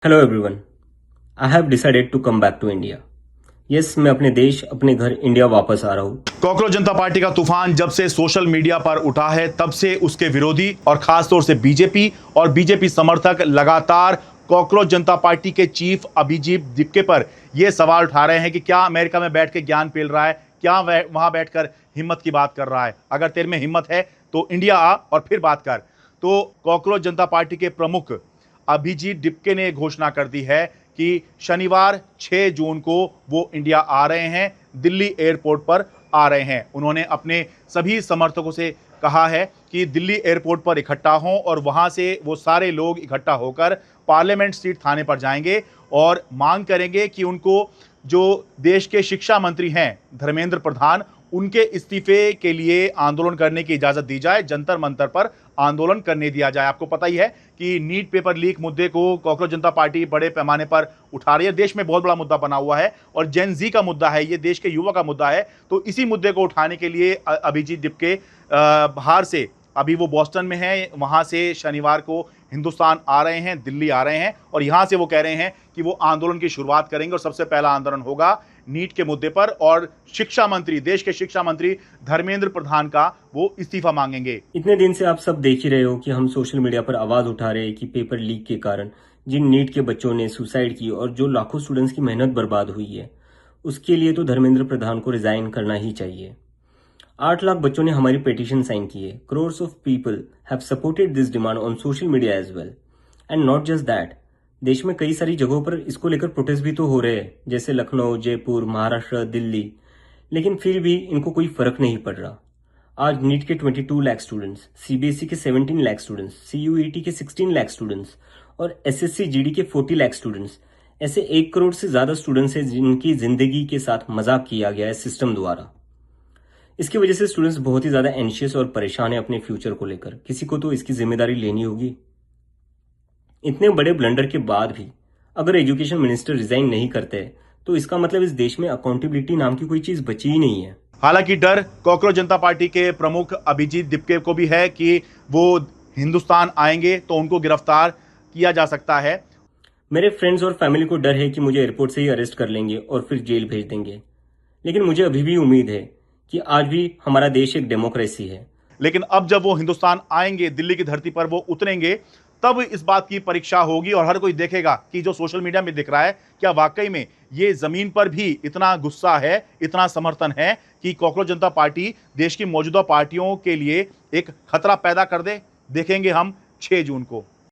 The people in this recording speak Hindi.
Hello everyone, I have decided to come back to India. Yes, मैं अपने देश, अपने घर इंडिया वापस आ रहा हूँ। कॉकरोच जनता पार्टी का तूफान जब से सोशल मीडिया पर उठा है तब से उसके विरोधी और खासतौर से बीजेपी और बीजेपी समर्थक लगातार कॉकरोच जनता पार्टी के चीफ अभिजीत दिपके पर यह सवाल उठा रहे हैं कि क्या अमेरिका में बैठ के ज्ञान पेल रहा है, क्या वह वहां बैठकर हिम्मत की बात कर रहा है। अगर तेरे में हिम्मत है तो इंडिया आ और फिर बात कर। तो कॉकरोच जनता पार्टी के प्रमुख अभिजीत दिपके ने घोषणा कर दी है कि शनिवार 6 जून को वो इंडिया आ रहे हैं, दिल्ली एयरपोर्ट पर आ रहे हैं। उन्होंने अपने सभी समर्थकों से कहा है कि दिल्ली एयरपोर्ट पर इकट्ठा हों और वहां से वो सारे लोग इकट्ठा होकर पार्लियामेंट स्ट्रीट थाने पर जाएंगे और मांग करेंगे कि उनको जो देश के शिक्षा मंत्री हैं धर्मेंद्र प्रधान, उनके इस्तीफे के लिए आंदोलन करने की इजाजत दी जाए, जंतर मंतर पर आंदोलन करने दिया जाए। आपको पता ही है कि नीट पेपर लीक मुद्दे को कॉकरोच जनता पार्टी बड़े पैमाने पर उठा रही है। देश में बहुत बड़ा मुद्दा बना हुआ है और जेन जी का मुद्दा है, ये देश के युवा का मुद्दा है। तो इसी मुद्दे को उठाने के लिए अभिजीत दिपके बाहर से, अभी वो बॉस्टन में हैं, वहां से शनिवार को हिंदुस्तान आ रहे हैं, दिल्ली आ रहे हैं और यहां से वो कह रहे हैं कि वो आंदोलन की शुरुआत करेंगे और सबसे पहला आंदोलन होगा नीट के मुद्दे पर और शिक्षा मंत्री, देश के शिक्षा मंत्री धर्मेंद्र प्रधान का वो इस्तीफा मांगेंगे। इतने दिन से आप सब देख ही रहे हो कि हम सोशल मीडिया पर आवाज उठा रहे हैं कि पेपर लीक के कारण जिन नीट के बच्चों ने सुसाइड की और जो लाखों स्टूडेंट्स की मेहनत बर्बाद हुई है, उसके लिए तो धर्मेंद्र प्रधान को रिजाइन करना ही चाहिए। 8 लाख बच्चों ने हमारी पिटीशन साइन की है। Crores of people have supported this demand on social media as well. And not just that, देश में कई सारी जगहों पर इसको लेकर प्रोटेस्ट भी तो हो रहे हैं, जैसे लखनऊ, जयपुर, महाराष्ट्र, दिल्ली। लेकिन फिर भी इनको कोई फर्क नहीं पड़ रहा। आज नीट के 22 लाख स्टूडेंट्स, सीबीएसई के 17 लाख स्टूडेंट्स, सीयूईटी के 16 लाख स्टूडेंट्स और एसएससी जीडी के 40 लाख स्टूडेंट्स, ऐसे 1 करोड़ से ज्यादा स्टूडेंट्स हैं जिनकी जिंदगी के साथ मजाक किया गया है सिस्टम द्वारा। इसकी वजह से स्टूडेंट्स बहुत ही ज्यादा एंशियस और परेशान है अपने फ्यूचर को लेकर। किसी को तो इसकी जिम्मेदारी लेनी होगी। इतने बड़े ब्लंडर के बाद भी अगर एजुकेशन मिनिस्टर रिजाइन नहीं करते तो इसका मतलब इस देश में अकाउंटेबिलिटी नाम की कोई चीज बची ही नहीं है। हालांकि डर कॉकरोच जनता पार्टी के प्रमुख अभिजीत दिपके को भी है कि वो हिंदुस्तान आएंगे तो उनको गिरफ्तार किया जा सकता है। मेरे फ्रेंड्स और फैमिली को डर है कि मुझे एयरपोर्ट से ही अरेस्ट कर लेंगे और फिर जेल भेज देंगे। लेकिन मुझे अभी भी उम्मीद है कि आज भी हमारा देश एक डेमोक्रेसी है। लेकिन अब जब वो हिंदुस्तान आएंगे, दिल्ली की धरती पर वो उतरेंगे, तब इस बात की परीक्षा होगी और हर कोई देखेगा कि जो सोशल मीडिया में दिख रहा है क्या वाकई में ये जमीन पर भी इतना गुस्सा है, इतना समर्थन है कि कॉकरोच जनता पार्टी देश की मौजूदा पार्टियों के लिए एक खतरा पैदा कर दे। देखेंगे हम 6 जून को।